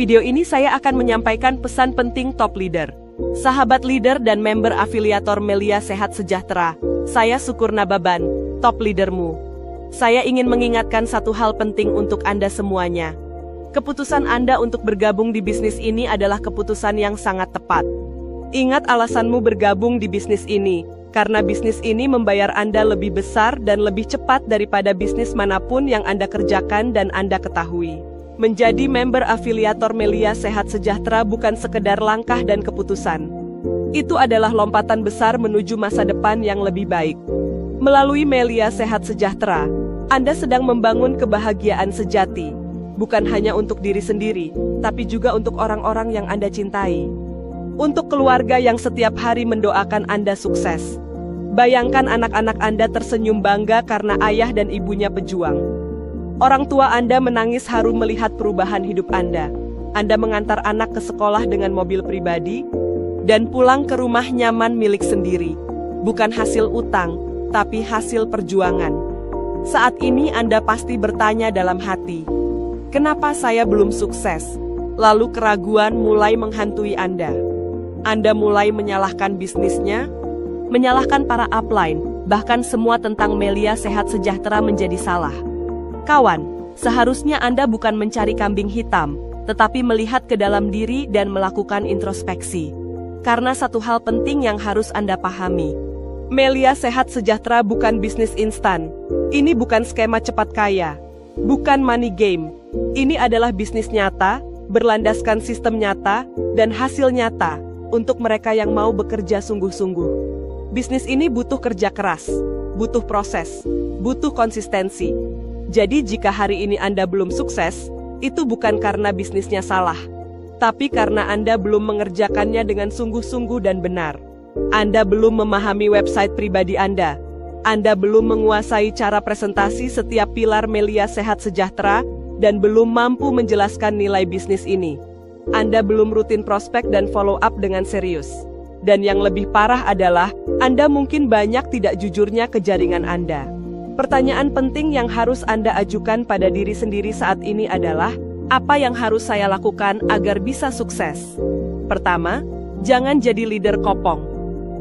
video ini saya akan menyampaikan pesan penting top leader. Sahabat leader dan member afiliator Melia Sehat Sejahtera, saya Syukur Nababan, top leadermu. Saya ingin mengingatkan satu hal penting untuk Anda semuanya. Keputusan Anda untuk bergabung di bisnis ini adalah keputusan yang sangat tepat. Ingat alasanmu bergabung di bisnis ini, karena bisnis ini membayar Anda lebih besar dan lebih cepat daripada bisnis manapun yang Anda kerjakan dan Anda ketahui. Menjadi member afiliator Melia Sehat Sejahtera bukan sekedar langkah dan keputusan. Itu adalah lompatan besar menuju masa depan yang lebih baik. Melalui Melia Sehat Sejahtera, Anda sedang membangun kebahagiaan sejati. Bukan hanya untuk diri sendiri, tapi juga untuk orang-orang yang Anda cintai. Untuk keluarga yang setiap hari mendoakan Anda sukses. Bayangkan anak-anak Anda tersenyum bangga karena ayah dan ibunya pejuang. Orang tua Anda menangis haru melihat perubahan hidup Anda. Anda mengantar anak ke sekolah dengan mobil pribadi, dan pulang ke rumah nyaman milik sendiri. Bukan hasil utang, tapi hasil perjuangan. Saat ini Anda pasti bertanya dalam hati, kenapa saya belum sukses? Lalu keraguan mulai menghantui Anda. Anda mulai menyalahkan bisnisnya, menyalahkan para upline, bahkan semua tentang Melia Sehat Sejahtera menjadi salah. Kawan, seharusnya Anda bukan mencari kambing hitam, tetapi melihat ke dalam diri dan melakukan introspeksi. Karena satu hal penting yang harus Anda pahami. Melia Sehat Sejahtera bukan bisnis instan. Ini bukan skema cepat kaya. Bukan money game. Ini adalah bisnis nyata, berlandaskan sistem nyata, dan hasil nyata, untuk mereka yang mau bekerja sungguh-sungguh. Bisnis ini butuh kerja keras, butuh proses, butuh konsistensi. Jadi jika hari ini Anda belum sukses, itu bukan karena bisnisnya salah, tapi karena Anda belum mengerjakannya dengan sungguh-sungguh dan benar. Anda belum memahami website pribadi Anda. Anda belum menguasai cara presentasi setiap pilar Melia Sehat Sejahtera, dan belum mampu menjelaskan nilai bisnis ini. Anda belum rutin prospek dan follow up dengan serius. Dan yang lebih parah adalah, Anda mungkin banyak tidak jujurnya ke jaringan Anda. Pertanyaan penting yang harus Anda ajukan pada diri sendiri saat ini adalah, apa yang harus saya lakukan agar bisa sukses? Pertama, jangan jadi leader kopong.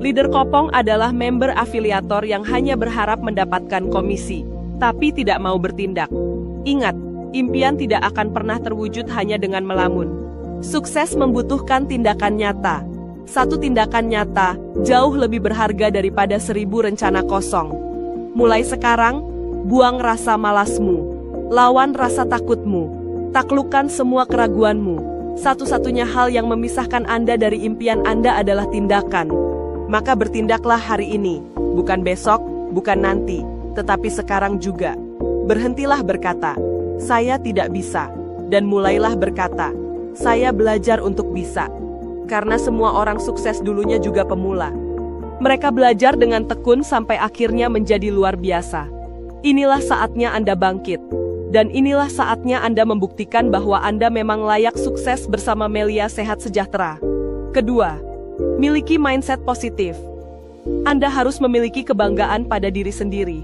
Leader kopong adalah member afiliator yang hanya berharap mendapatkan komisi, tapi tidak mau bertindak. Ingat, impian tidak akan pernah terwujud hanya dengan melamun. Sukses membutuhkan tindakan nyata. Satu tindakan nyata jauh lebih berharga daripada 1000 rencana kosong. Mulai sekarang, buang rasa malasmu, lawan rasa takutmu, taklukkan semua keraguanmu. Satu-satunya hal yang memisahkan Anda dari impian Anda adalah tindakan. Maka bertindaklah hari ini, bukan besok, bukan nanti, tetapi sekarang juga. Berhentilah berkata, saya tidak bisa, dan mulailah berkata, saya belajar untuk bisa. Karena semua orang sukses dulunya juga pemula. Mereka belajar dengan tekun sampai akhirnya menjadi luar biasa. Inilah saatnya Anda bangkit. Dan inilah saatnya Anda membuktikan bahwa Anda memang layak sukses bersama Melia Sehat Sejahtera. Kedua, miliki mindset positif. Anda harus memiliki kebanggaan pada diri sendiri.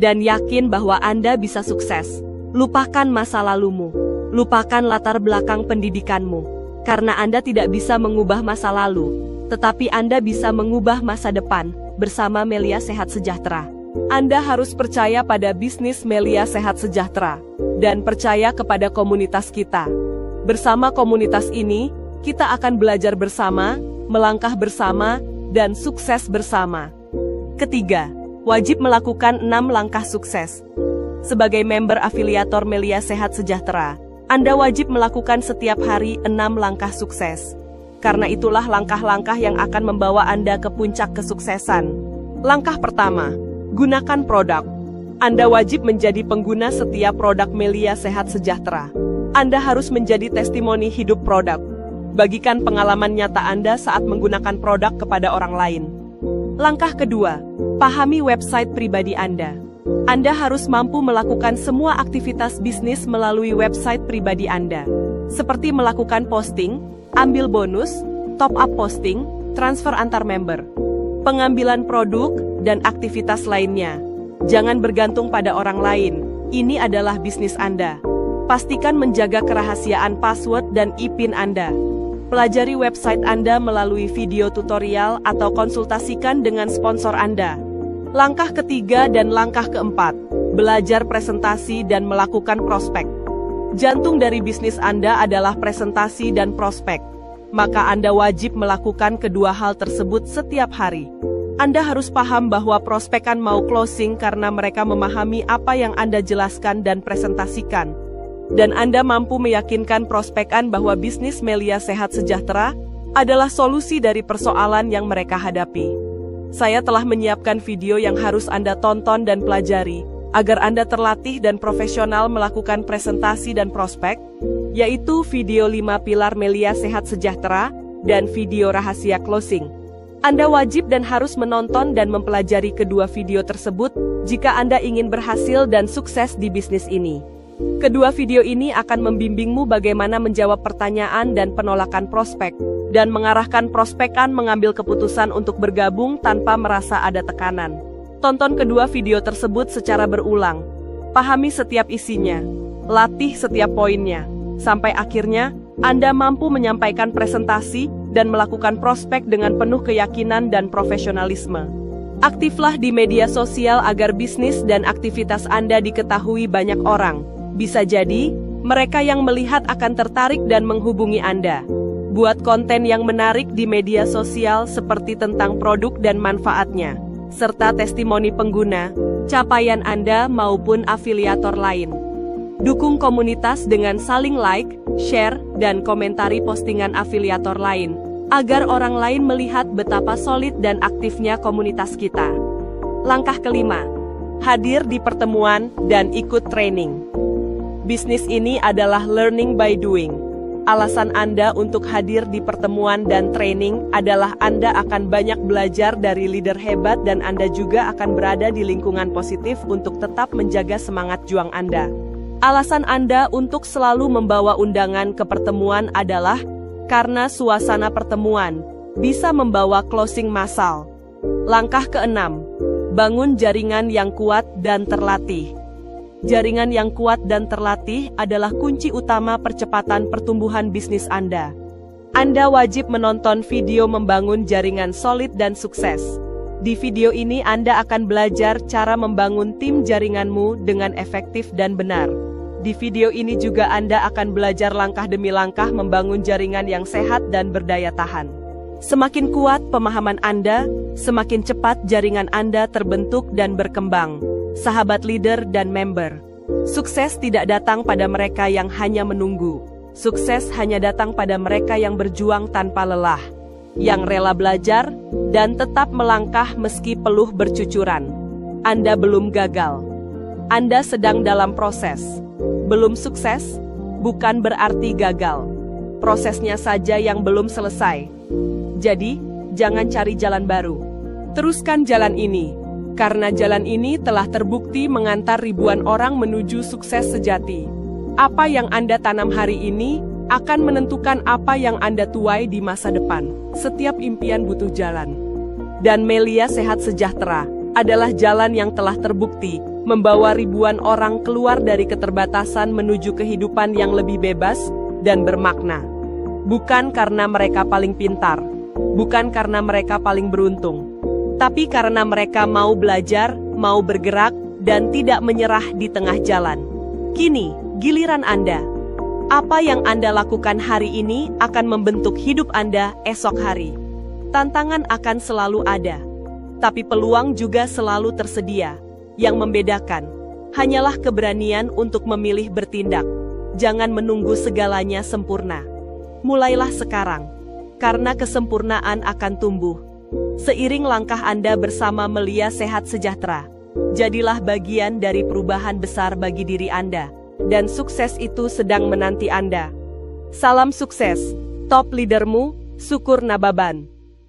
Dan yakin bahwa Anda bisa sukses. Lupakan masa lalumu. Lupakan latar belakang pendidikanmu. Karena Anda tidak bisa mengubah masa lalu. Tetapi Anda bisa mengubah masa depan bersama Melia Sehat Sejahtera. Anda harus percaya pada bisnis Melia Sehat Sejahtera dan percaya kepada komunitas kita. Bersama komunitas ini, kita akan belajar bersama, melangkah bersama, dan sukses bersama. Ketiga, wajib melakukan 6 langkah sukses. Sebagai member afiliator Melia Sehat Sejahtera, Anda wajib melakukan setiap hari 6 langkah sukses. Karena itulah langkah-langkah yang akan membawa Anda ke puncak kesuksesan. Langkah pertama, gunakan produk. Anda wajib menjadi pengguna setiap produk Melia Sehat Sejahtera. Anda harus menjadi testimoni hidup produk. Bagikan pengalaman nyata Anda saat menggunakan produk kepada orang lain. Langkah kedua, pahami website pribadi Anda. Anda harus mampu melakukan semua aktivitas bisnis melalui website pribadi Anda. Seperti melakukan posting, ambil bonus, top up posting, transfer antar member, pengambilan produk, dan aktivitas lainnya. Jangan bergantung pada orang lain. Ini adalah bisnis Anda. Pastikan menjaga kerahasiaan password dan IPIN Anda. Pelajari website Anda melalui video tutorial atau konsultasikan dengan sponsor Anda. Langkah ketiga dan langkah keempat, belajar presentasi dan melakukan prospek. Jantung dari bisnis Anda adalah presentasi dan prospek. Maka Anda wajib melakukan kedua hal tersebut setiap hari. Anda harus paham bahwa prospekan mau closing karena mereka memahami apa yang Anda jelaskan dan presentasikan. Dan Anda mampu meyakinkan prospekan bahwa bisnis Melia Sehat Sejahtera adalah solusi dari persoalan yang mereka hadapi. Saya telah menyiapkan video yang harus Anda tonton dan pelajari, agar Anda terlatih dan profesional melakukan presentasi dan prospek, yaitu video 5 pilar Melia Sehat Sejahtera dan video rahasia closing. Anda wajib dan harus menonton dan mempelajari kedua video tersebut jika Anda ingin berhasil dan sukses di bisnis ini. Kedua video ini akan membimbingmu bagaimana menjawab pertanyaan dan penolakan prospek, dan mengarahkan prospekan mengambil keputusan untuk bergabung tanpa merasa ada tekanan. Tonton kedua video tersebut secara berulang. Pahami setiap isinya, latih setiap poinnya, sampai akhirnya Anda mampu menyampaikan presentasi dan melakukan prospek dengan penuh keyakinan dan profesionalisme. Aktiflah di media sosial agar bisnis dan aktivitas Anda diketahui banyak orang. Bisa jadi, mereka yang melihat akan tertarik dan menghubungi Anda. Buat konten yang menarik di media sosial seperti tentang produk dan manfaatnya, serta testimoni pengguna, capaian Anda maupun afiliator lain. Dukung komunitas dengan saling like, share, dan komentari postingan afiliator lain, agar orang lain melihat betapa solid dan aktifnya komunitas kita. Langkah kelima, hadir di pertemuan dan ikut training. Bisnis ini adalah learning by doing. Alasan Anda untuk hadir di pertemuan dan training adalah Anda akan banyak belajar dari leader hebat dan Anda juga akan berada di lingkungan positif untuk tetap menjaga semangat juang Anda. Alasan Anda untuk selalu membawa undangan ke pertemuan adalah karena suasana pertemuan bisa membawa closing massal. Langkah keenam, bangun jaringan yang kuat dan terlatih. Jaringan yang kuat dan terlatih adalah kunci utama percepatan pertumbuhan bisnis Anda. Anda wajib menonton video membangun jaringan solid dan sukses. Di video ini Anda akan belajar cara membangun tim jaringanmu dengan efektif dan benar. Di video ini juga Anda akan belajar langkah demi langkah membangun jaringan yang sehat dan berdaya tahan. Semakin kuat pemahaman Anda, semakin cepat jaringan Anda terbentuk dan berkembang. Sahabat leader dan member, sukses tidak datang pada mereka yang hanya menunggu. Sukses hanya datang pada mereka yang berjuang tanpa lelah, yang rela belajar dan tetap melangkah meski peluh bercucuran. Anda belum gagal. Anda sedang dalam proses. Belum sukses bukan berarti gagal. Prosesnya saja yang belum selesai. Jadi, jangan cari jalan baru. Teruskan jalan ini. Karena jalan ini telah terbukti mengantar ribuan orang menuju sukses sejati. Apa yang Anda tanam hari ini akan menentukan apa yang Anda tuai di masa depan. Setiap impian butuh jalan. Dan Melia Sehat Sejahtera adalah jalan yang telah terbukti membawa ribuan orang keluar dari keterbatasan menuju kehidupan yang lebih bebas dan bermakna. Bukan karena mereka paling pintar, bukan karena mereka paling beruntung, tapi karena mereka mau belajar, mau bergerak, dan tidak menyerah di tengah jalan. Kini, giliran Anda. Apa yang Anda lakukan hari ini akan membentuk hidup Anda esok hari. Tantangan akan selalu ada, tapi peluang juga selalu tersedia. Yang membedakan, hanyalah keberanian untuk memilih bertindak. Jangan menunggu segalanya sempurna. Mulailah sekarang, karena kesempurnaan akan tumbuh seiring langkah Anda bersama Melia Sehat Sejahtera. Jadilah bagian dari perubahan besar bagi diri Anda, dan sukses itu sedang menanti Anda. Salam sukses, top leadermu, Syukur Nababan.